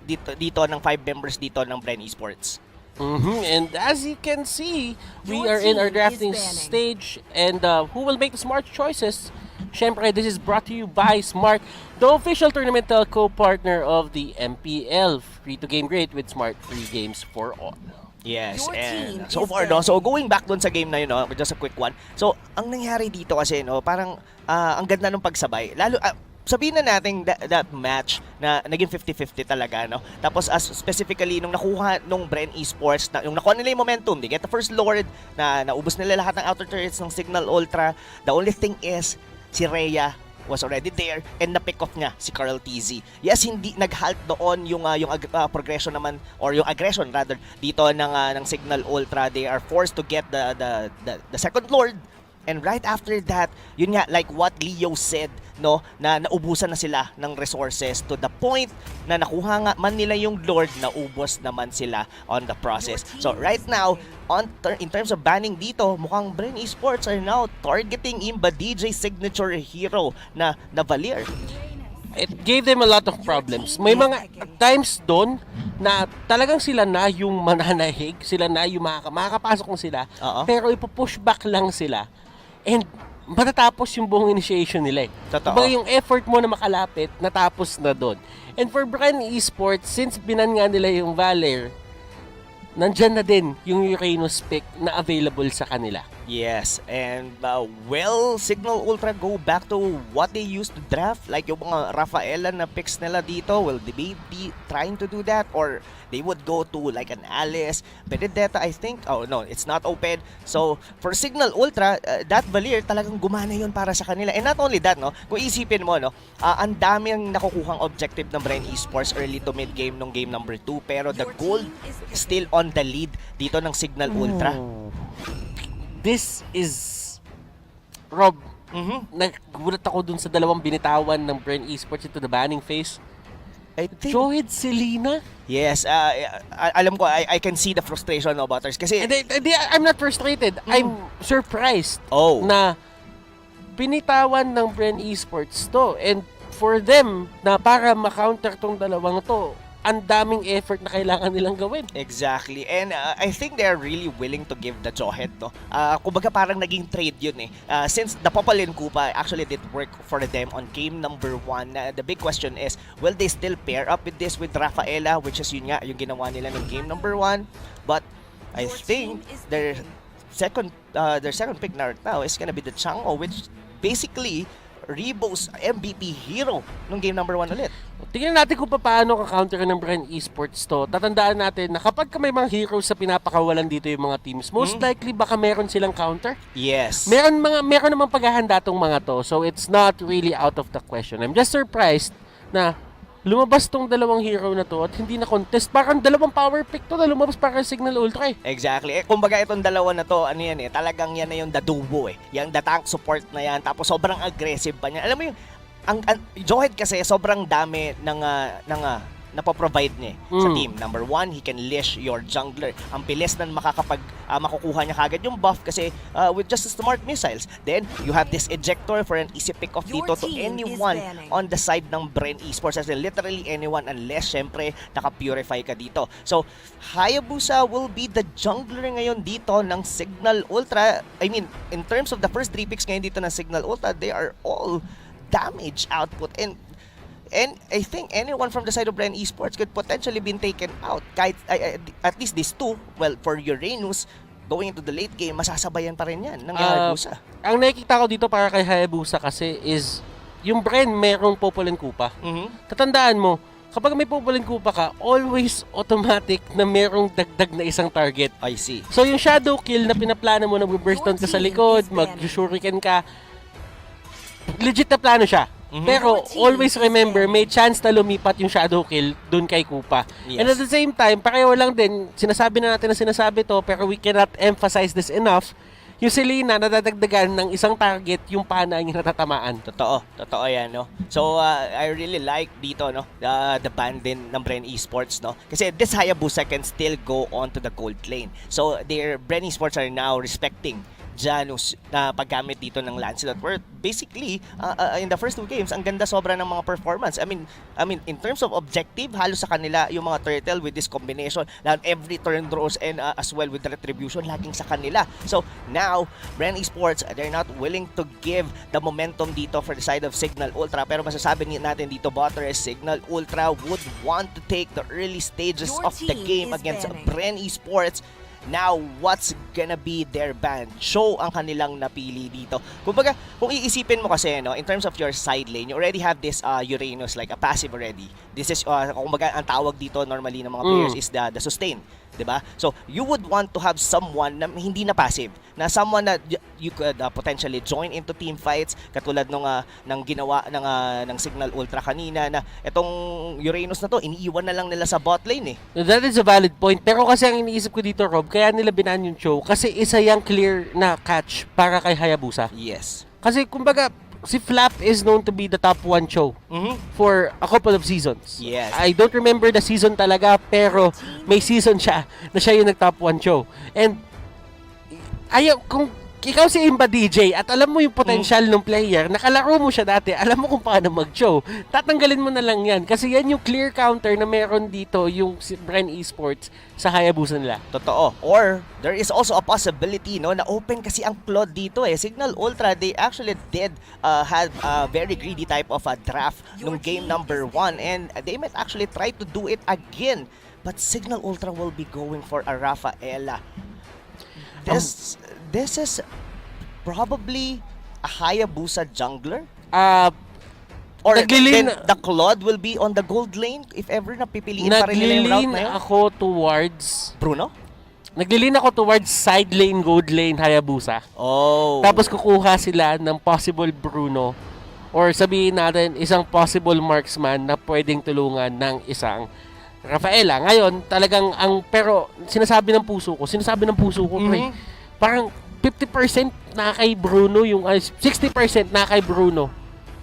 dito ng 5 members dito ng Bren Esports. And as you can see, we are in our drafting stage, and who will make the smart choices? Syempre, this is brought to you by Smart, the official tournament telco partner of the MPL. Free to game great with Smart free games for all. Yes, and so far, no, so going back dun sa game na yun, no, just a quick one. So, ang nangyari dito kasi, no, parang ang ganda ng pagsabay. Lalo, sabihin na natin that match na naging 50-50 talaga, no? Tapos specifically nung nakuha nung Bren Esports, nung nakuha nila yung momentum, they get the first Lord, na naubos nila lahat ng outer turrets ng Cignal Ultra. The only thing is, si Rhea was already there and na-pick off niya si Carl TZ. Yes, hindi nag-halt doon yung progression naman, or yung aggression rather, dito ng Cignal Ultra. They are forced to get the second Lord. And right after that, yun nga, like what Leo said, no, na naubusan na sila ng resources to the point na nakuha nga man nila yung Lord, naubos naman sila on the process. So right now, in terms of banning dito, mukhang Bren Esports are now targeting Imba DJ signature hero na Valier. It gave them a lot of problems. May mga times doon na talagang sila na yung mananahig, sila na yung makakapasok na sila, pero ipo-push back lang sila. And matatapos yung buong initiation nila eh. Totoo. Diba yung effort mo na makalapit, natapos na doon. And for Bren Esports, since binan nga nila yung Valor, nandyan na din yung Uranus pick na available sa kanila. Yes, and will Cignal Ultra go back to what they used to draft? Like yung mga Rafaela na picks nila dito, will they be trying to do that? Or they would go to like an Alice, Benedetta, I think? Oh no, it's not open. So for Cignal Ultra, that Valier talagang gumana yun para sa kanila. And not only that, no, kung isipin mo, no, ang dami ang nakukuhang objective ng Bren Esports early to mid game nung game number 2, pero the gold is still on the lead dito ng Cignal Ultra. This is Rob. Nagulat ako dun sa dalawang binitawan ng Bren Esports into the banning phase. I think, Johid Selena? yes, alam ko, I can see the frustration of others kasi I'm not frustrated. I'm surprised Oh. na binitawan ng Bren Esports to. And for them, na para ma-counter tong dalawang to, ang daming effort na kailangan nilang gawin. Exactly. And I think they're really willing to give the Jawhead, no? Kumbaga parang naging trade yun eh. Since the Popolin Kupa actually did work for them on game number 1, the big question is, will they still pair up with this with Rafaela, which is yun nga, yung ginawa nila ng game number 1? But I think their second pick now is gonna be the Chang'o, which basically Rebo's MVP hero nung game number 1 ulit. Tingnan natin kung paano ka-counter ng Bren Esports to. Tatandaan natin na kapag may mga heroes sa pinapakawalan dito yung mga teams, most likely baka meron silang counter. Yes. Meron namang paghahanda tong mga to. So it's not really out of the question. I'm just surprised na lumabas tong dalawang hero na to at hindi na contest. Parang dalawang power pick to na lumabas para Cignal Ultra eh. Exactly. Kumbaga itong dalawa na to, ano yan eh, talagang yan na yung dadubo eh. Yung the tank support na yan, tapos sobrang aggressive pa niya. Alam mo yung, ang Jawhead kasi sobrang dami ng napoprovide niya sa team. Number 1, he can leash your jungler. Ang bilis na makukuha niya kagad yung buff kasi with just smart missiles. Then, you have this ejector for an easy pick-off dito to anyone on the side ng Bren Esports. As in, literally anyone unless, syempre, naka-purify ka dito. So, Hayabusa will be the jungler ngayon dito ng Cignal Ultra. I mean, in terms of the first 3 picks ngayon dito ng Cignal Ultra, they are all damage output. And I think anyone from the side of Bren Esports could potentially be taken out. Kahit, at least these two, well, for Uranus, going into the late game, masasabayan pa rin yan ng Hayabusa. Ang nakikita ko dito para kay Hayabusa kasi is, yung Bren merong Popolin Kupa. Tatandaan mo, kapag may Popolin Kupa ka, always automatic na merong dagdag na isang target. I see. So yung shadow kill na pinaplano mo na burst down ka sa likod, mag-shuriken ka, legit na plano siya. Pero always remember, may chance na lumipat yung shadow kill dun kay Kupa. Yes. And at the same time, pareho lang din, sinasabi na natin na sinasabi to, pero we cannot emphasize this enough, yung Selena nadadagdagan ng isang target yung pana niya natatamaan. Totoo yan, no? So, I really like dito, no? The band din ng Bren Esports, no? Kasi this Hayabusa can still go on to the gold lane. So, their Bren Esports are now respecting Janus na paggamit dito ng Lancelot. Where basically, in the first 2 games, ang ganda sobra ng mga performance. I mean, in terms of objective, halos sa kanila yung mga turtle with this combination, every turn draws and as well with the retribution, laging sa kanila. So now, Bren Esports, they're not willing to give the momentum dito for the side of Cignal Ultra. Pero masasabi natin dito, Botteress, Cignal Ultra would want to take the early stages of the game against Bren Esports. Now, what's gonna be their ban? Show ang kanilang napili dito. Kumbaga, kung iisipin mo kasi, no, in terms of your side lane, you already have this Uranus, like a passive already. This is, kumbaga, ang tawag dito normally ng mga players is the sustain. Diba? So, you would want to have someone na hindi na passive, na someone na you could potentially join into team fights, katulad nung ng ginawa ng Cignal Ultra kanina, na itong Uranus na to, iniiwan na lang nila sa bot lane eh. That is a valid point. Pero kasi ang iniisip ko dito, Rob, kaya nila binan yung show, kasi isa yung clear na catch para kay Hayabusa. Yes. Kasi kumbaga, si Flap is known to be the top 1 show for a couple of seasons. Yes. I don't remember the season talaga, pero may season siya na siya yung nag-top 1 show. And kung ikaw si Imba DJ at alam mo yung potential ng player, nakalaro mo siya dati, alam mo kung paano mag-show, tatanggalin mo na lang yan. Kasi yan yung clear counter na meron dito yung Bren Esports sa Hayabusa nila. Totoo. Or, there is also a possibility, no, na open kasi ang Claude dito eh. Cignal Ultra, they actually did have a very greedy type of a draft nung game number 1, and they might actually try to do it again. But Cignal Ultra will be going for a Rafaela. This is probably a Hayabusa jungler? Or then the Claude will be on the gold lane if ever napipiliin pa rin nila yung route na yun? Ako towards Bruno? Naglilin ako towards side lane, gold lane, Hayabusa. Oh. Tapos kukuha sila ng possible Bruno, or sabihin natin isang possible marksman na pwedeng tulungan ng isang Rafaela. Ngayon, talagang pero sinasabi ng puso ko, pre, parang 50% na kay Bruno, yung 60% na kay Bruno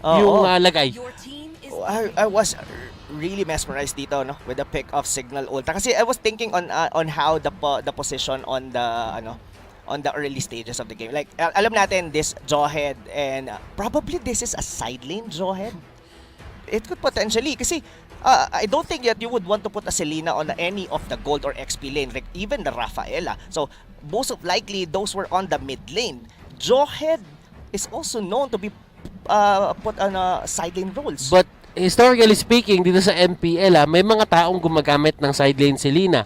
yung lagay. I was really mesmerized dito, no, with the pick of Cignal Ultra, kasi I was thinking on how the position on the early stages of the game. Like, alam natin this Jawhead, and probably this is a side lane Jawhead. It could potentially, kasi I don't think that you would want to put a Selena on any of the gold or XP lane, like even the Rafaela. So, most of likely, those were on the mid lane. Jawhead is also known to be put on side lane roles. But, historically speaking, dito sa MPL, may mga taong gumagamit ng side lane Selena.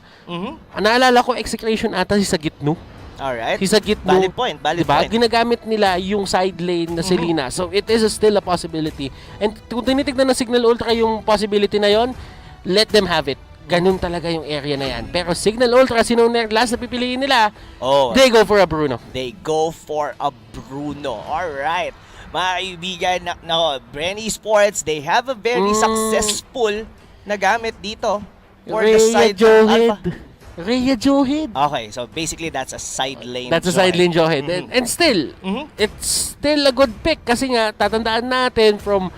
Naalala ko, execution ata si Sagitno. Alright. Sa gitno, valid point. Diba? Ginagamit nila yung side lane na Selena. So, it is still a possibility. And kung tinitignan ng Cignal Ultra yung possibility na yon, let them have it. Ganun talaga yung area na yan. Pero Cignal Ultra, sino last na pipiliin nila? They go for a Bruno. They go for a Bruno. Alright. Mga kaibigan, Bren Esports, they have a very successful na gamit dito for the side of Alpha. Rhea Jawhead. Okay, so basically that's a side lane. That's a side lane Jawhead. And still, it's still a good pick kasi nga tatandaan natin from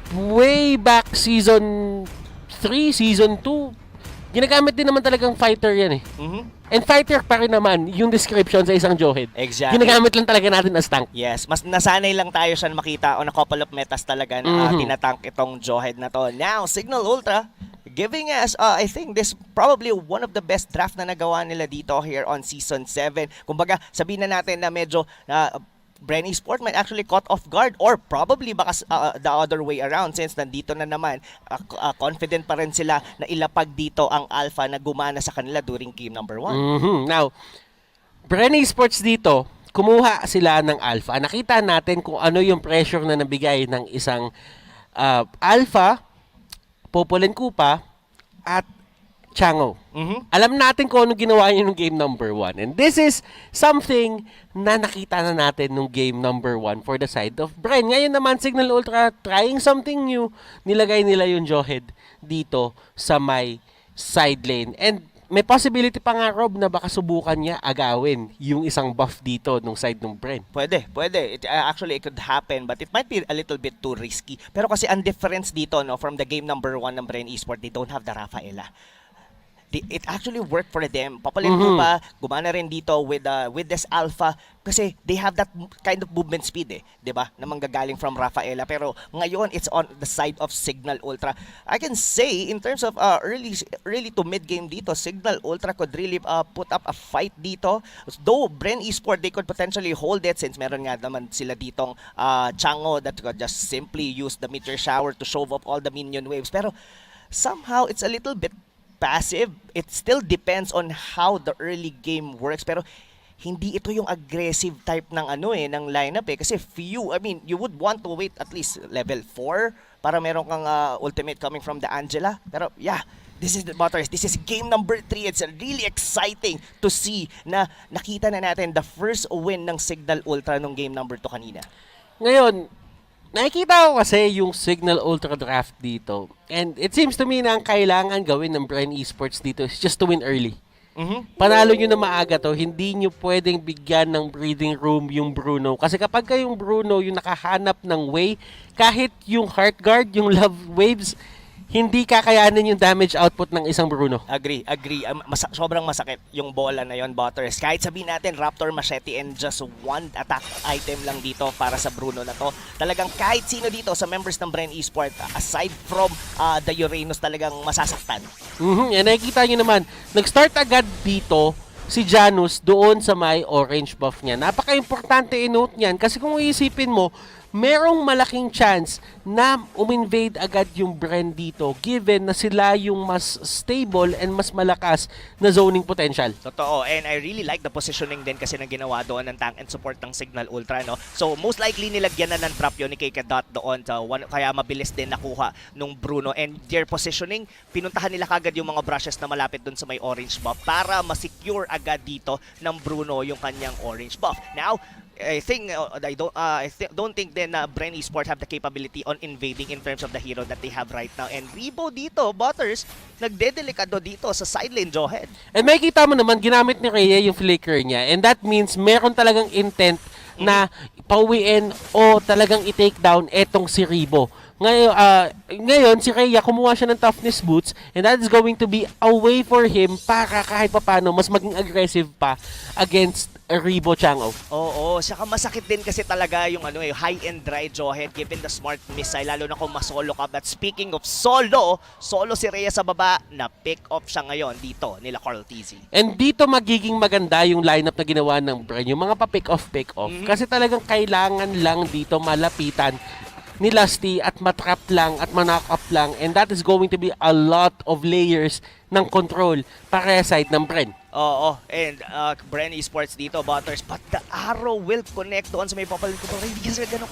way back season 3, season 2, ginagamit din naman talagang fighter yan eh. And fighter pa rin naman yung description sa isang Jawhead. Exactly. Ginagamit lang talaga natin as tank. Yes, mas nasanay lang tayo siya makita on a couple of metas talaga na tinatank itong Jawhead na to. Now, Cignal Ultra giving us, I think this probably one of the best draft na nagawa nila dito here on Season 7. Kumbaga, sabihin na natin na medyo Bren Esports might actually caught off guard, or probably baka the other way around, since nandito na naman, confident pa rin sila na ilapag dito ang Alpha na gumana sa kanila during game number 1. Now, Bren Esports dito, kumuha sila ng Alpha. Nakita natin kung ano yung pressure na nabigay ng isang Alpha, Popolen Kupa, at Chango. Alam natin kung ano ginawa niyo nung game number 1. And this is something na nakita na natin nung game number 1 for the side of Bren. Ngayon naman, Cignal Ultra trying something new. Nilagay nila yung Jawhead dito sa may side lane. And may possibility pa nga, Rob, na baka subukan niya agawin yung isang buff dito nung side ng Bren. Pwede. Actually, it could happen, but it might be a little bit too risky. Pero kasi ang difference dito, no, from the game number 1 ng Bren Esports, they don't have the Rafaela. it actually worked for them. Papalit mo pa, gumana rin dito with this alpha kasi they have that kind of movement speed 'di ba? Na manggagaling from Rafaela, pero ngayon it's on the side of Cignal Ultra. I can say in terms of early to mid game dito, Cignal Ultra could really put up a fight dito. Though Bren Esports, they could potentially hold it since meron nga naman sila ditong Chango that could just simply use the meteor shower to shove up all the minion waves. Pero somehow it's a little bit passive. It still depends on how the early game works, pero hindi ito yung aggressive type ng ng lineup kasi you would want to wait at least level 4 para meron kang ultimate coming from the Angela. Pero yeah, this is the Butters. This is game number 3. It's really exciting to see na nakita na natin the first win ng Cignal Ultra nung game number 2 kanina. Ngayon, nakikita ko kasi yung Cignal Ultra draft dito. And it seems to me na ang kailangan gawin ng Bren Esports dito is just to win early. Panalo nyo na maaga to, hindi nyo pwedeng bigyan ng breathing room yung Bruno. Kasi kapag kayong Bruno yung nakahanap ng way, kahit yung heart guard, yung love waves, hindi kakayanin yung damage output ng isang Bruno. Agree. Sobrang masakit yung bola na yon, Butters. Kahit sabihin natin Raptor Machete and just one attack item lang dito para sa Bruno na to. Talagang kahit sino dito sa members ng Bren Esports, aside from the Uranus, talagang masasaktan. Yan, nakikita nyo naman. Nag-start agad dito si Janus doon sa may orange buff niya. Napaka-importante i-note niyan kasi kung iisipin mo, merong malaking chance na uminvade agad yung Bren dito given na sila yung mas stable and mas malakas na zoning potential. Totoo, and I really like the positioning din kasi na ginawa doon ng tank and support ng Cignal Ultra, no? So most likely nilagyan na ng trap yun ni Dot doon, kaya mabilis din nakuha nung Bruno, and their positioning, pinuntahan nila kagad yung mga brushes na malapit doon sa may orange buff para ma-secure agad dito ng Bruno yung kanyang orange buff. Now, I don't think then Bren Esports have the capability on invading in terms of the hero that they have right now. And Rebo dito, Butters, nagdedelikado dito sa side lane, Johed. And makikita mo naman, ginamit ni Rhea yung flicker niya. And that means meron talagang intent na pauwiin o talagang i-take down etong si Rebo. Ngayon, si Rhea, kumuha siya ng toughness boots, and that is going to be a way for him para kahit papano mas maging aggressive pa against Rebo Chango. Oo, saka masakit din kasi talaga yung high-end dry Johead given the smart missile, lalo na kung masolo ka. But speaking of solo si Rhea sa baba, na pick off siya ngayon dito nila Carl TZ. And dito magiging maganda yung lineup na ginawa ng Bren, yung mga pa-pick off. Kasi talagang kailangan lang dito malapitan ni Lusty at matrap lang at manock up lang, and that is going to be a lot of layers ng control para sa side ng Bren. Oo, and Bren Esports dito, Butters, but the arrow will connect doon sa may papalit ko. Hindi kasi gano'n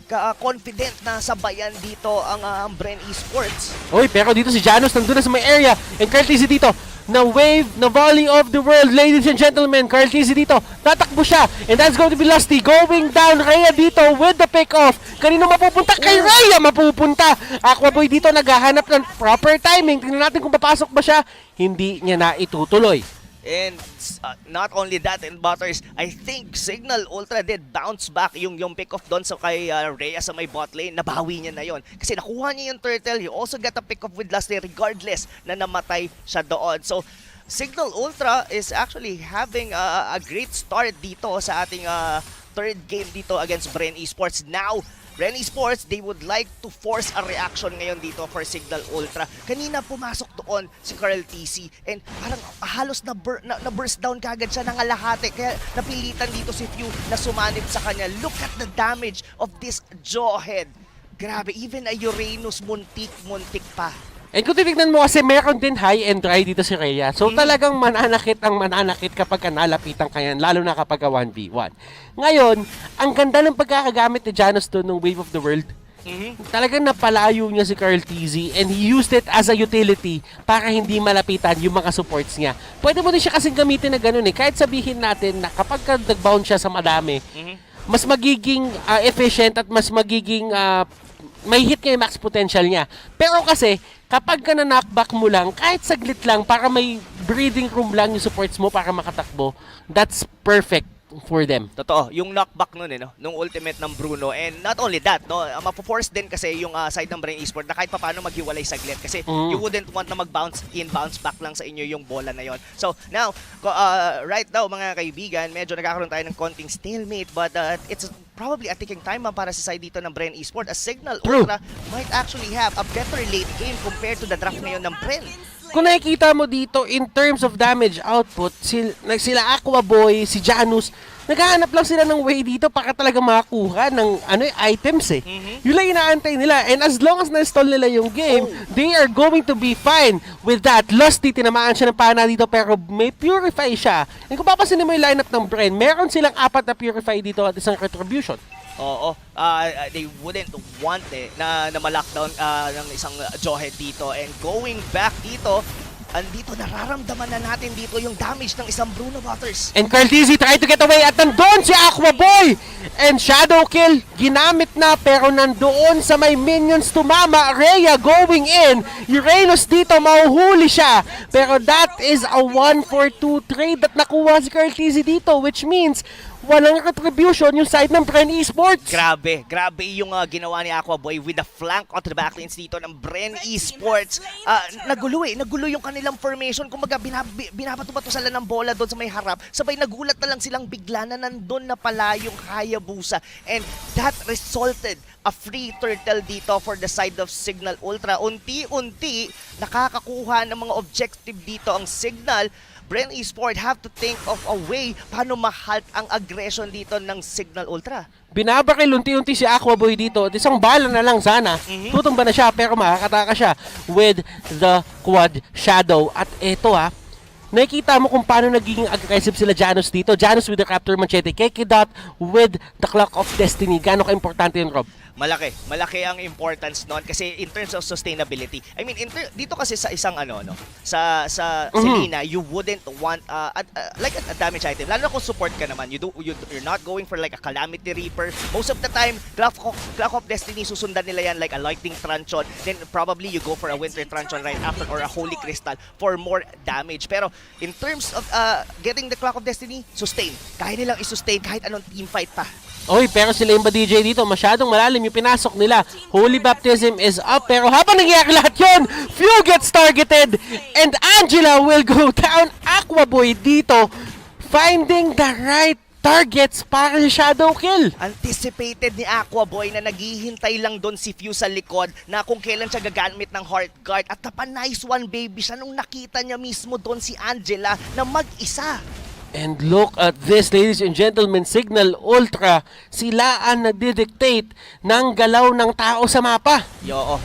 ka-confident na sabayan dito ang Bren Esports. Oy, pero dito si Janus nandun na sa may area, and Carl TZ dito, na wave, na volley of the world, ladies and gentlemen. Carl TZ dito, tatakbo siya, and that's going to be Lusty going down. Rhea dito with the pick off. Kanino mapupunta? Kay Rhea mapupunta. Aquaboy dito naghahanap ng proper timing. Tingnan natin kung papasok ba siya. Hindi niya na itutuloy. And not only that, and Butters, I think Cignal Ultra did bounce back yung pick off doon sa kay Rhea sa may bot lane. Nabawi niya na yon kasi nakuha niya yung turtle. He also got a pick off with Lusty regardless na namatay siya doon. So Cignal Ultra is actually having a great start dito sa ating third game dito against Bren Esports. Now Bren Esports, they would like to force a reaction ngayon dito for Cignal Ultra. Kanina pumasok doon si Carl TC and parang halos na burst down kagad siya ng alahate. Kaya napilitan dito si Few na sumanib sa kanya. Look at the damage of this Jawhead. Grabe, even a Uranus muntik pa. And kung titignan mo kasi meron din high and dry dito si Rhea. So talagang mananakit kapag nalapitan ka yan, lalo na kapag 1v1. Ngayon, ang ganda ng pagkakagamit ni Janus doon ng Wave of the World. Talagang napalayo niya si Carl TZ and he used it as a utility para hindi malapitan yung mga supports niya. Pwede mo din siya kasing gamitin na ganun eh. Kahit sabihin natin na kapag nag-bounce siya sa madami, mas magiging efficient at mas magiging may hit niya yung max potential niya. Pero kasi, kapag ka na-knockback mo lang, kahit saglit lang, para may breathing room lang yung supports mo para makatakbo, that's perfect for them. Totoo, yung knockback nun no, nung ultimate ng Bruno, and not only that, no, mapo-force din kasi yung side ng Bren Esports na kahit paano maghiwalay saglit kasi you wouldn't want na mag-bounce in, bounce back lang sa inyo yung bola na yon. So now, right now mga kaibigan, medyo nagkakaroon tayo ng konting stalemate, but it's probably a ticking time para sa side dito ng Bren Esports as Cignal Ultra might actually have a better late game compared to the draft ngayon ng Bren. Kung nakikita mo dito, in terms of damage output, sila Aqua Boy, si Janus, naghahanap lang sila ng way dito para talaga makakuha ng items eh. Yun lang inaantay nila. And as long as na-stall nila yung game, they are going to be fine with that. Lusty, tinamaan siya ng pana dito pero may Purify siya. And kung papasin mo yung lineup ng Bren, meron silang 4 na Purify dito at isang Retribution. Oo, they wouldn't want na ma-lockdown ng isang Jawhead dito, and going back dito, andito nararamdaman na natin dito yung damage ng isang Bruno Butters. And Carlizzi try to get away at nandoon si Aqua Boy! And Shadow Kill, ginamit na pero nandoon sa may minions tumama. Rhea going in. Uranus dito, mahuhuli siya. Pero that is a 1-for-2 trade that nakuha si Carlizzi dito, which means walang retribution yung side ng Bren Esports. Grabe yung ginawa ni Aqua Boy with the flank onto the backlinks dito ng Bren Esports. Nagulo yung kanilang formation. Kumbaga binabato-bato sila ng bola doon sa may harap. Sabay nagulat na lang silang bigla na nandun na pala yung Hayabusa. And that resulted a free turtle dito for the side of Cignal Ultra. Unti-unti nakakakuha ng mga objective dito ang Cignal. Bren Esports have to think of a way paano ma-halt ang aggression dito ng Cignal Ultra. Binabaril unti-unti si Aqua Boy dito. Isang bala na lang sana. Tutumba na siya pero makakataka siya with the Quad Shadow. At eto nakikita mo kung paano nagiging aggressive sila Janus dito. Janus with the Raptor Machete. Kekidot with the Clock of Destiny. Gano'ng ka-importante yun, Rob? Malaki ang importance noon kasi in terms of sustainability. I mean, dito kasi sa isang sa Selena, you wouldn't want like a damage item. Lalo na kung support ka naman, you're not going for like a Calamity Reaper. Most of the time, Clock of Destiny susundan nila yan like a Lightning Truncheon. Then probably you go for a Winter Truncheon right after or a Holy Crystal for more damage. Pero in terms of getting the Clock of Destiny, sustain. Kaya nilang i-sustain kahit anong teamfight pa. Oy, pero sila yung DJ dito, masyadong malalim yung pinasok nila. Holy Baptism is up, pero habang nangyayari lahat yun, Few gets targeted, and Angela will go down. Aqua Boy dito, finding the right targets para sa Shadow Kill. Anticipated ni Aqua Boy na naghihintay lang doon si Few sa likod na kung kailan siya gagamit ng Heart Guard, at nice one baby siya nung nakita niya mismo doon si Angela na mag-isa. And look at this, ladies and gentlemen, Cignal Ultra, sila ang nagdidictate ng galaw ng tao sa mapa.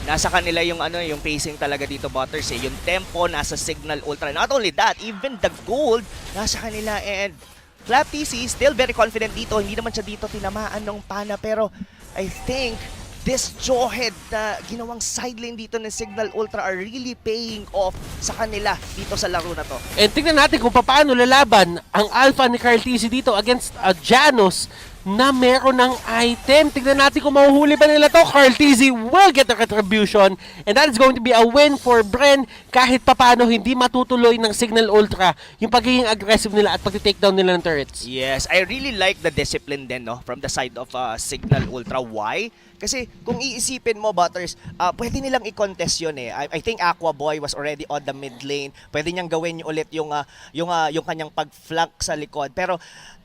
Nasa kanila yung yung pacing talaga dito, Butters eh. Yung tempo nasa Cignal Ultra. Not only that, even the gold nasa kanila, and Flap TC still very confident dito. Hindi naman siya dito tinamaan ng pana, pero I think this Jawhead na ginawang sideline dito ng Cignal Ultra are really paying off sa kanila dito sa laro na to. And tingnan natin kung paano lalaban ang Alpha ni Carlizzi dito against Janus na meron ng item. Tignan natin kung mahuhuli ba nila to. Carlizzi will get the retribution, and that is going to be a win for Bren. Kahit papano hindi matutuloy ng Cignal Ultra yung pagiging aggressive nila at pag-takedown nila ng turrets. Yes, I really like the discipline din from the side of Cignal Ultra. Why? Kasi kung iisipin mo, Butters, pwede nilang i-contest yun eh. I think Aqua Boy was already on the mid lane. Pwede niyang gawin ulit yung kanyang pag-flank sa likod. Pero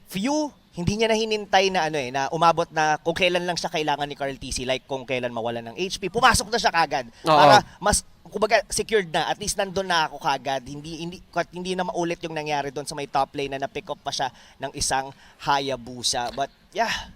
Few, hindi niya na hinintay na na umabot na kung kailan lang siya kailangan ni Carlizzi, like kung kailan mawalan ng HP. Pumasok na siya kagad para mas kumbaga secured na, at least nandun na ako kagad. Hindi na maulit yung nangyari doon sa may top lane na na-pick up pa siya ng isang Hayabusa. But yeah,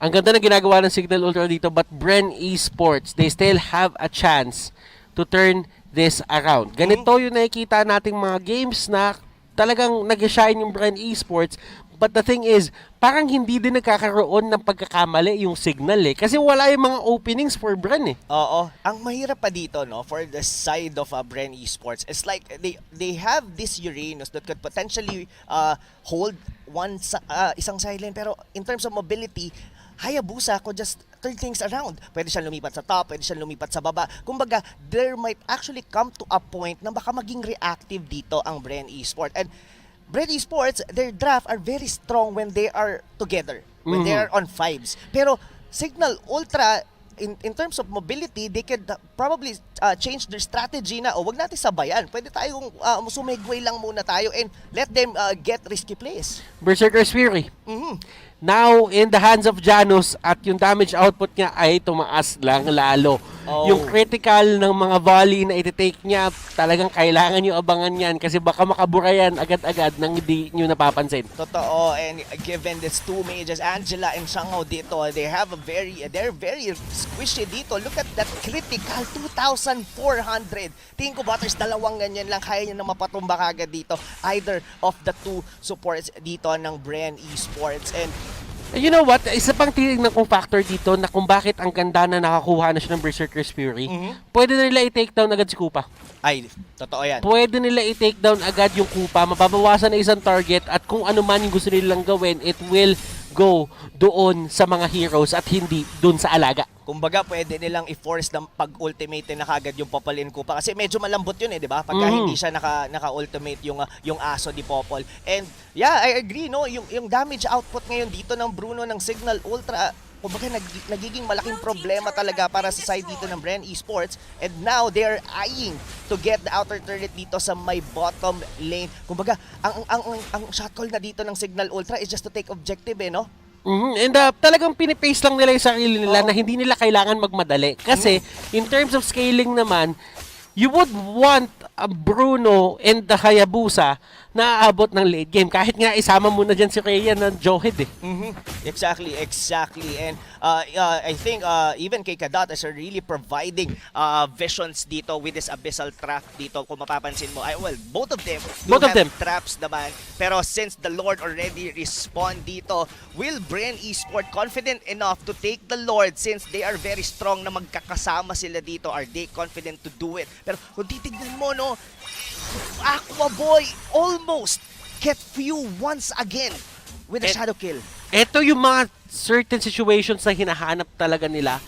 ang ganda na ginagawa ng Cignal Ultra dito, but Bren Esports, they still have a chance to turn this around. Ganito yung nakikita nating mga games na talagang nag-shine yung Bren Esports. But the thing is, parang hindi din nagkakaroon ng pagkakamali yung Cignal eh. Kasi wala yung mga openings for Bren eh. Oo. Ang mahirap pa dito, for the side of Bren Esports, it's like they have this Uranus that could potentially hold isang sideline. Pero in terms of mobility, Hayabusa could just turn things around. Pwede siyang lumipat sa top, pwede siyang lumipat sa baba. Kumbaga, there might actually come to a point na baka maging reactive dito ang Bren Esports. And Bren Esports, their draft are very strong when they are together, when they are on fives. Pero Cignal Ultra, in terms of mobility, they could probably change their strategy na, wag natin sabayan. Pwede tayong sumigway lang muna tayo and let them get risky plays. Berserker's Fury. Now, in the hands of Janus at yung damage output niya ay tumaas lang lalo. Yung critical ng mga volley na iti-take niya, talagang kailangan nyo abangan yan kasi baka makabura yan agad-agad nang hindi nyo napapansin. Totoo, and given these two mages, Angela and Cignal dito, they're very squishy dito. Look at that critical, 2,400. Tingin ko, Butters, dalawang ganyan lang, kaya nyo na mapatumba kagad dito. Either of the two supports dito ng Bren Esports. And you know what? Isa pang tinignan kong factor dito na kung bakit ang ganda na nakakuha na siya ng Berserker's Fury, pwede na nila i-take down agad si Kupa. ay, totoo yan. Pwede nila i-take down agad yung Kupa, mababawasan na isang target at kung ano man yung gusto nilang gawin, it will go doon sa mga heroes at hindi doon sa alaga. Kumbaga, pwede nilang i-force ng pag-ultimate na kagad yung Popolin Kupa. Kasi medyo malambot yun di ba? Pagka hindi siya naka-ultimate yung aso di Popol. And yeah, I agree, no? Yung damage output ngayon dito ng Bruno ng Cignal Ultra, kumbaga nagiging malaking problema talaga para sa side dito ng Bren Esports. And now, they're eyeing to get the outer turret dito sa may bottom lane. Kumbaga, ang shot call na dito ng Cignal Ultra is just to take objective, no? And talagang pinipace lang nila yung sarili nila na hindi nila kailangan magmadali. Kasi, in terms of scaling naman, you would want a Bruno and the Hayabusa na aabot ng late game. Kahit nga isama mo na dyan si Rhea ng Johed Exactly. And I think even kay Kadot is really providing visions dito with this abyssal trap dito. Kung mapapansin mo, both of them have traps naman. Pero since the Lord already respond dito, will Bren Esport confident enough to take the Lord since they are very strong na magkakasama sila dito? Are they confident to do it? Pero kung titignan mo, no, Aqua Boy almost get few once again with a shadow kill. Ito yung mga certain situations na hinahanap talaga nila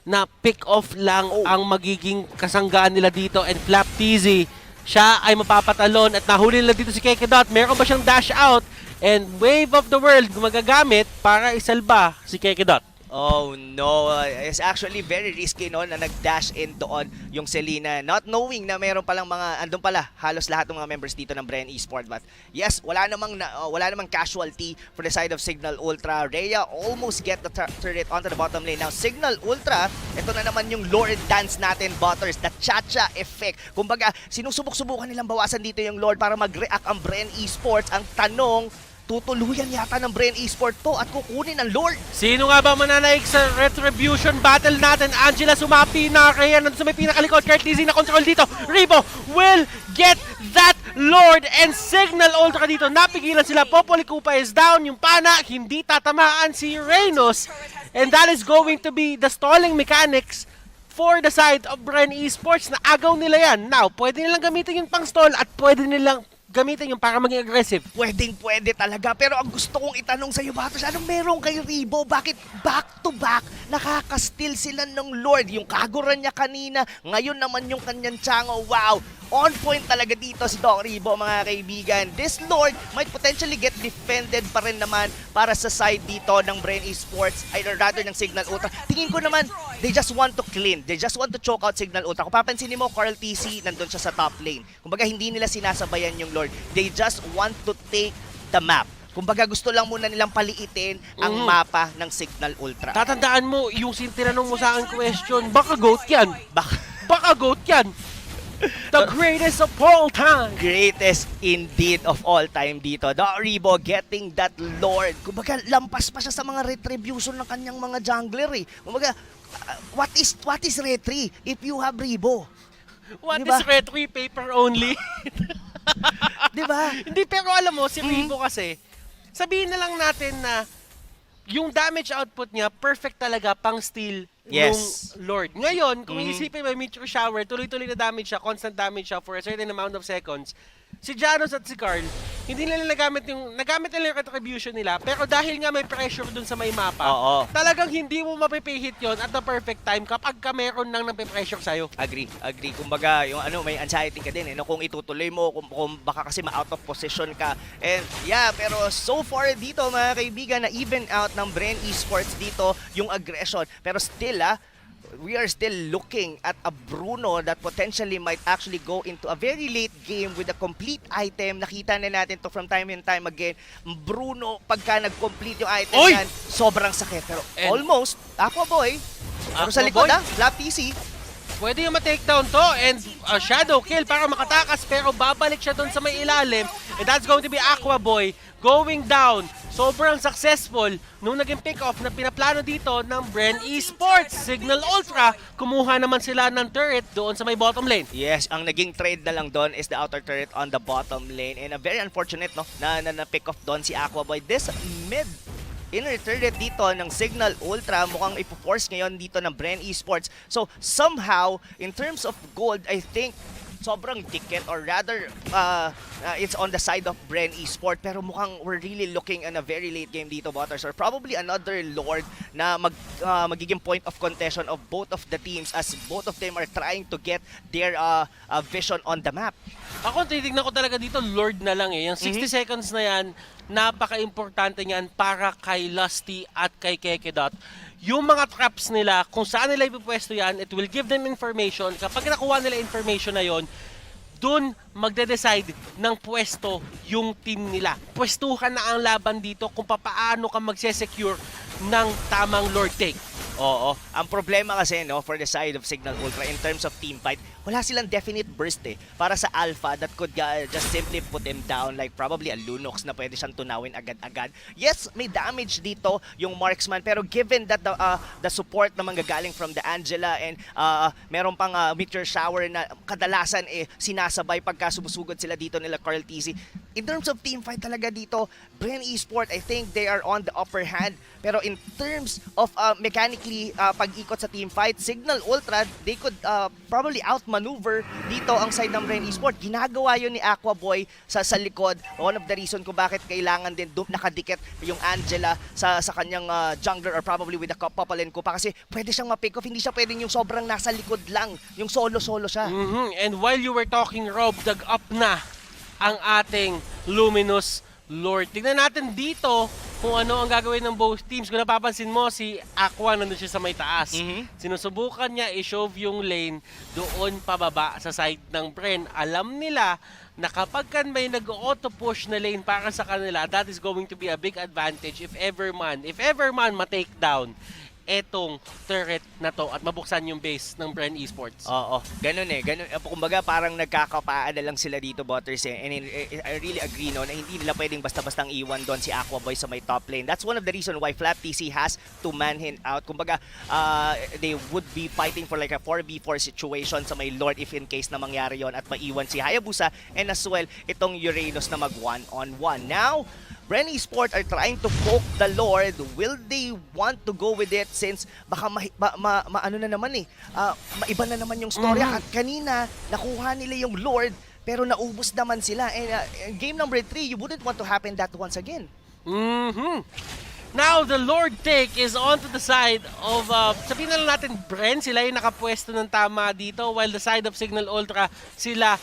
na pick off lang ang magiging kasanggaan nila dito and Flap TZ, siya ay mapapatalon at nahuli nila dito si Kekedot. Meron ba siyang dash out and Wave of the World magagamit para isalba si Kekedot? Oh no, it's actually very risky no na nag-dash in doon yung Selena, not knowing na meron palang andun pala halos lahat ng mga members dito ng Bren Esports. But yes, wala namang casualty for the side of Cignal Ultra. Rhea almost get the turret onto the bottom lane. Now Cignal Ultra, ito na naman yung Lord dance natin, Butters, the cha-cha effect. Kumbaga, sinusubok-subukan nilang bawasan dito yung Lord para mag-react ang Bren Esports. Ang tanong, tutuluyan yata ng Bren Esports to at kukunin ang Lord. Sino nga ba mananaig sa Retribution battle natin? Angela sumapi na, kaya nandun sa may pinakalikod. Kurt Dizzy na control dito. Rebo will get that Lord and Cignal Ultra dito. Napigilan sila. Popoli Kupa is down. Yung pana, hindi tatamaan si Reynos. And that is going to be the stalling mechanics for the side of Bren Esports na agaw nila yan. Now, pwede nilang gamitin yung pang-stall at pwede nilang gamitin yung para maging aggressive. Pwede talaga. Pero ang gusto kong itanong sa iyo, Batos, anong meron kay Rebo? Bakit back-to-back nakaka-steal sila ng Lord? Yung kaguran niya kanina, ngayon naman yung kanyang Chango. Wow! On point talaga dito si Doc Rebo, mga kaibigan. This Lord might potentially get defended pa rin naman para sa side dito ng Bren Esports, or rather ng Cignal Ultra. Tingin ko naman, they just want to clean. They just want to choke out Cignal Ultra. Kung papansinin mo, Carl TC, nandun siya sa top lane. Kumbaga, hindi nila sinasabayan yung Lord. They just want to take the map. Kumbaga, gusto lang muna nilang paliitin ang mapa ng Cignal Ultra. Tatandaan mo, yung tinanong mo sa akin question, baka GOAT yan. Baka GOAT yan. The greatest of all time. Greatest indeed of all time dito. Doc Rebo getting that Lord. Kumbaga, lampas pa siya sa mga retribution ng kanyang mga jungler eh. Kumbaga, what is retri if you have Rebo? What diba? Is retri? Paper only. Diba? Hindi, pero alam mo, si Rebo kasi, sabihin na lang natin na yung damage output niya, perfect talaga pang steal yung Lord. Ngayon, kung iisipin may meteor shower, tuloy-tuloy na damage siya, constant damage siya for a certain amount of seconds, si Janus at si Carl, hindi nila nagamit nila yung retribution nila, pero dahil nga may pressure dun sa may mapa, Oo. talagang hindi mo mapipihit yon at the perfect time kapag ka meron nang nagpe-pressure sa'yo. Agree. Kumbaga, yung may anxiety ka din kung itutuloy mo, kung baka kasi ma-out of position ka. And yeah, pero so far dito mga kaibigan, na even out ng Bren Esports dito yung aggression. Pero still we are still looking at a Bruno that potentially might actually go into a very late game with a complete item. Nakita na natin to from time and time again. Bruno, pagka nag-complete yung item yan, sobrang sakit. Pero almost, Aqua Boy, pero sa likod Flap TC. Pwede yung ma-takedown to and shadow kill para makatakas, pero babalik siya doon sa may ilalim. And that's going to be Aqua Boy going down. Sobrang successful nung naging pick-off na pinaplano dito ng Bren Esports. Cignal Ultra, kumuha naman sila ng turret doon sa may bottom lane. Yes, ang naging trade na lang doon is the outer turret on the bottom lane. And a very unfortunate na pick off doon si Aqua Boy. This mid inner turret dito ng Cignal Ultra mukhang ipo-force ngayon dito ng Bren Esports. So somehow, in terms of gold, I think sobrang dikit, or rather it's on the side of Bren Esports, pero mukhang we're really looking in a very late game dito, Butters, or probably another Lord na magiging point of contention of both of the teams as both of them are trying to get their vision on the map. Ako, titignan ko talaga dito, Lord na lang eh. Yung 60 seconds na yan, napaka-importante niyan para kay Lusty at kay Kekedot. Yung mga traps nila, kung saan nila ipipwesto yan, it will give them information. Kapag nakuha nila information na yon, dun magde-decide ng pwesto yung team nila. Pwestuhan na ang laban dito kung paano ka magse-secure ng tamang Lord take. Oo. Ang problema kasi for the side of Cignal Ultra in terms of team fight, wala silang definite burst para sa Alpha that could just simply put them down, like probably a Lunox na pwede siyang tunawin agad-agad. Yes, may damage dito yung marksman, pero given that the support na manggagaling from the Angela and meron pang meteor shower na kadalasan sinasabay pagka sumusugod sila dito nila Carl TZ. In terms of team fight talaga dito, Bren Esports, I think they are on the upper hand. Pero in terms of mechanically pag-ikot sa team fight, Cignal Ultra, they could probably outmaneuver dito ang side ng Bren Esports. Ginagawa yun ni Aqua Boy sa likod. One of the reason kung bakit kailangan din nakadikit yung Angela sa kanyang jungler, or probably with the Popolin ko pa, kasi pwede siyang ma-pick off. Hindi siya pwedeng yung sobrang nasa likod lang. Yung solo-solo siya. And while you were talking, Rob, dag-up na ang ating Luminous Lord. Tignan natin dito kung ano ang gagawin ng both teams. Kung napapansin mo, si Aqua nandun siya sa may taas. Sinusubukan niya i-shove yung lane doon pababa sa side ng Bren. Alam nila na kapag may nag-auto push na lane para sa kanila, that is going to be a big advantage if ever man ma-take down etong turret na to at mabuksan yung base ng Bren Esports. Oo, ganun ganun. Kumbaga parang nagkakapaan na lang sila dito, Butters, and I really agree na hindi nila pwedeng basta-bastang iwan doon si Aqua Boy sa may top lane. That's one of the reason why Flap TC has to man him out. Kumbaga, they would be fighting for like a 4v4 situation sa may Lord if in case na mangyari yon at maiwan si Hayabusa, and as well itong Uranus na mag one-on-one. Now, Bren Esports are trying to poke the Lord. Will they want to go with it since baka maano na naman maiba na naman yung story. At kanina, nakuha nila yung Lord pero naubos naman sila. And game number 3, you wouldn't want to happen that once again. Now, the Lord take is onto the side of, sabihin na lang natin, Bren, sila yung nakapwesto ng tama dito, while the side of Cignal Ultra, sila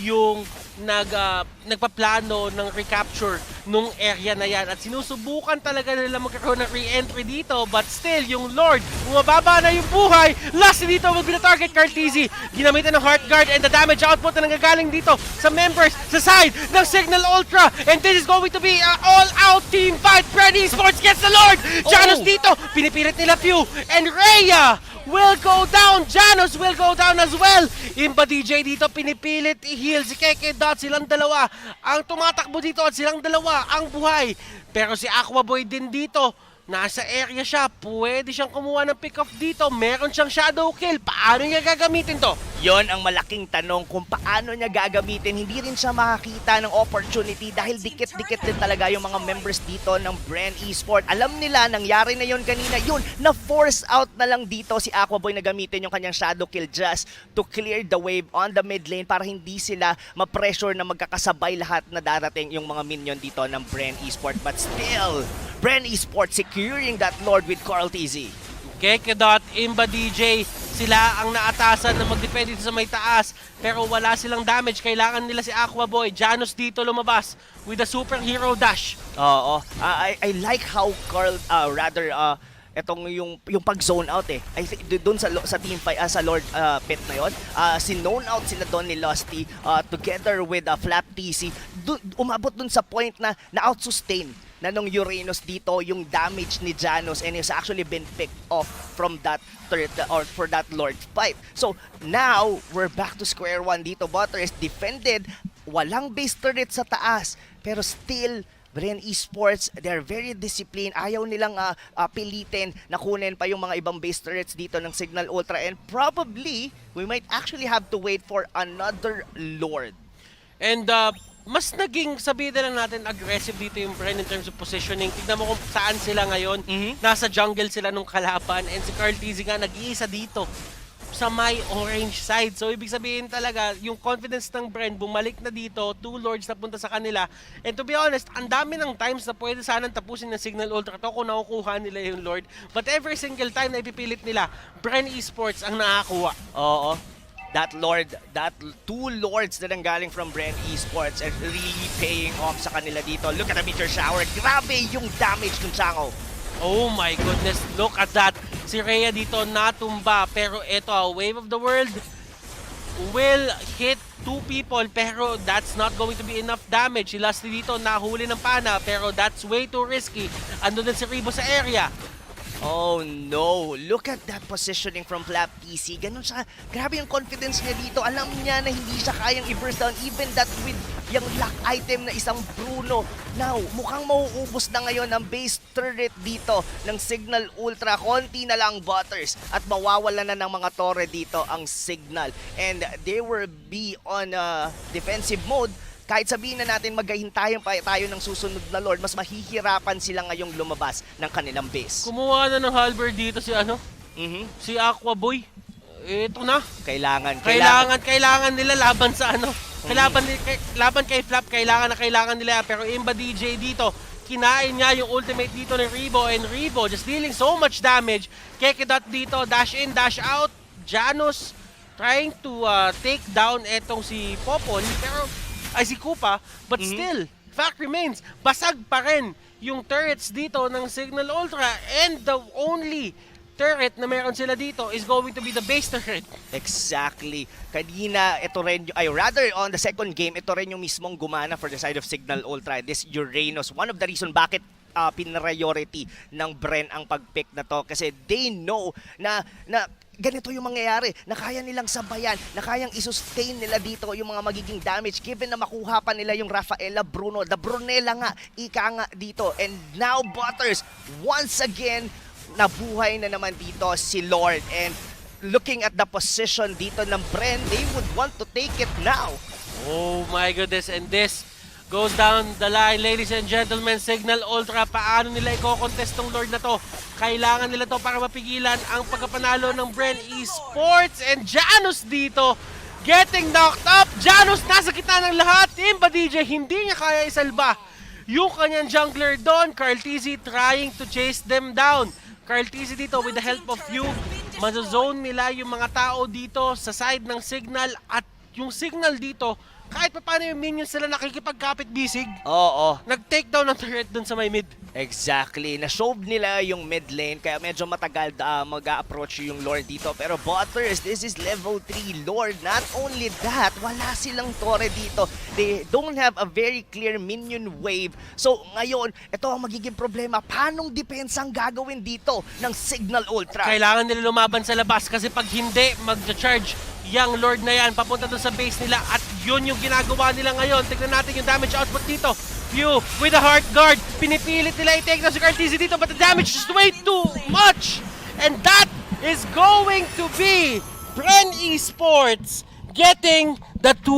yung nagpaplano ng recapture nung area na yan. At sinusubukan talaga nila magkaroon ng re-entry dito, but still, yung Lord, bumababa na yung buhay. Last dito will be the target, Cartesi. Ginamitan ng Heart Guard and the damage output na nanggagaling dito sa members sa side ng Cignal Ultra. And this is going to be an all-out team fight. Bren Esports gets the Lord. Janus dito, pinipilit nila Pew. And Rhea will go down. Janus will go down as well. Imba DJ dito, pinipilit i-heal si Kekedot. Silang dalawa ang tumatakbo dito at silang dalawa ang buhay. Pero si Aqua Boy din dito, Nasa area siya, pwede siyang kumuha ng pick-off dito. Meron siyang shadow kill. Paano niya gagamitin to? Yon ang malaking tanong kung paano niya gagamitin. Hindi rin siya makakita ng opportunity dahil dikit-dikit din talaga yung mga members dito ng Bren Esports. Alam nila, nangyari na yon kanina. Yun, na-force out na lang dito si Aquaboy na gamitin yung kanyang shadow kill just to clear the wave on the mid lane para hindi sila ma-pressure na magkakasabay lahat na darating yung mga minion dito ng Bren Esports. But still, Bren Esports securing that Lord with Carl TZ. Kekedot, Imba DJ, sila ang naatasan na magdepende sa may taas. Pero wala silang damage. Kailangan nila si Aquaboy. Janus dito lumabas with a superhero dash. Oo. I like how Carl, etong yung pag-zone out eh. I think doon sa team fight sa Lord Pit na yon, sinone out sila doon ni Lusty together with Flap TC. Umabot doon sa point na out-sustain na nung Uranus dito yung damage ni Janus, and it's actually been picked off from that turret or for that Lord fight. So now we're back to square one dito. Butters defended, walang base turret sa taas, pero still Bren Esports, they're very disciplined. Ayaw nilang pilitin na kunin pa yung mga ibang base turrets dito ng Cignal Ultra, and probably we might actually have to wait for another Lord. And mas naging, sabihin na lang natin, aggressive dito yung Bren in terms of positioning. Tignan mo kung saan sila ngayon. Nasa jungle sila nung kalaban, and si Carl TZ nga nag-iisa dito sa may orange side. So ibig sabihin talaga, yung confidence ng Bren bumalik na dito, 2 lords na punta sa kanila. And to be honest, ang dami ng times na pwede sanang tapusin ng Cignal Ultra to kung nakukuha nila yung lord. But every single time na ipipilit nila, Bren Esports ang nakakuha. Oo. That 2 lords na nanggaling from Bren Esports and really paying off sa kanila dito. Look at the meteor shower. Grabe yung damage ng Chango. Oh my goodness, look at that. Si Rhea dito natumba, pero ito, Wave of the World will hit 2 people, pero that's not going to be enough damage. Si Lusty dito nahuli ng pana, pero that's way too risky. Ando din si Rebo sa area. Oh no, look at that positioning from Flap TC. Ganun siya, grabe yung confidence niya dito. Alam niya na hindi siya kayang i-burst down, even that with yung lock item na isang Bruno. Now, mukhang mauubos na ngayon ang base turret dito ng Cignal Ultra. Konti na lang Butters at mawawala na ng mga torre dito ang Cignal. And they will be on defensive mode. Kahit sabihin na natin maghahintayan pa tayo ng susunod na Lord, mas mahihirapan sila ngayong lumabas ng kanilang base. Kumuha na ng halberd dito si si Aquaboy. Ito na. Kailangan nila laban sa laban kay Flap, kailangan nila, pero Imba DJ dito, kinain niya yung ultimate dito ni Rebo, and Rebo just dealing so much damage. Kekedot dito, dash in, dash out. Janus trying to take down etong si Popol, pero si Kupa, but still, fact remains, basag pa rin yung turrets dito ng Cignal Ultra, and the only turret na meron sila dito is going to be the base turret. Exactly. Kanina, ito rin, on the second game, ito rin yung mismong gumana for the side of Cignal Ultra. This Uranus, one of the reason bakit pinriority ng Bren ang pag-pick na to, kasi they know na ganito yung mangyayari, na kaya nilang sabayan, na kayang isustain nila dito yung mga magiging damage given na makuha pa nila yung Rafaela Bruno, the Brunella nga, ika nga dito. And now Butters, once again, nabuhay na naman dito si Lord, and looking at the position dito ng Bren, they would want to take it now. Oh my goodness, and this goes down the line, ladies and gentlemen. Cignal Ultra, paano nila i-contest tong Lord na to? Kailangan nila to para mapigilan ang pagkapanalo ng Bren Esports, and Janus dito getting knocked up. Janus nasa gitna ng lahat. Imba DJ hindi niya kaya isalba yung kanyang jungler doon. Carl TZ trying to chase them down. Carl TZ dito with the help of you, mazozone nila yung mga tao dito sa side ng Cignal, at yung Cignal dito, kahit pa paano yung minions sila nakikipagkapit bisig. Oo. Nag-take down ng turret dun sa may mid. Exactly. Na-shove nila yung mid lane, kaya medyo matagal mag-a-approach yung Lord dito. Pero Butters, this is level 3 Lord. Not only that, wala silang torre dito. They don't have a very clear minion wave. So ngayon, ito ang magiging problema. Paanong depensa ang gagawin dito ng Cignal Ultra? Kailangan nila lumaban sa labas, kasi pag hindi, mag-charge yung Lord na yan papunta doon sa base nila, at yun yung ginagawa nila ngayon. Tignan natin yung damage output dito. Few with a heart guard. Pinipilit nila i-take na si Cartesi dito, but the damage is way too much. And that is going to be Bren Esports getting the 2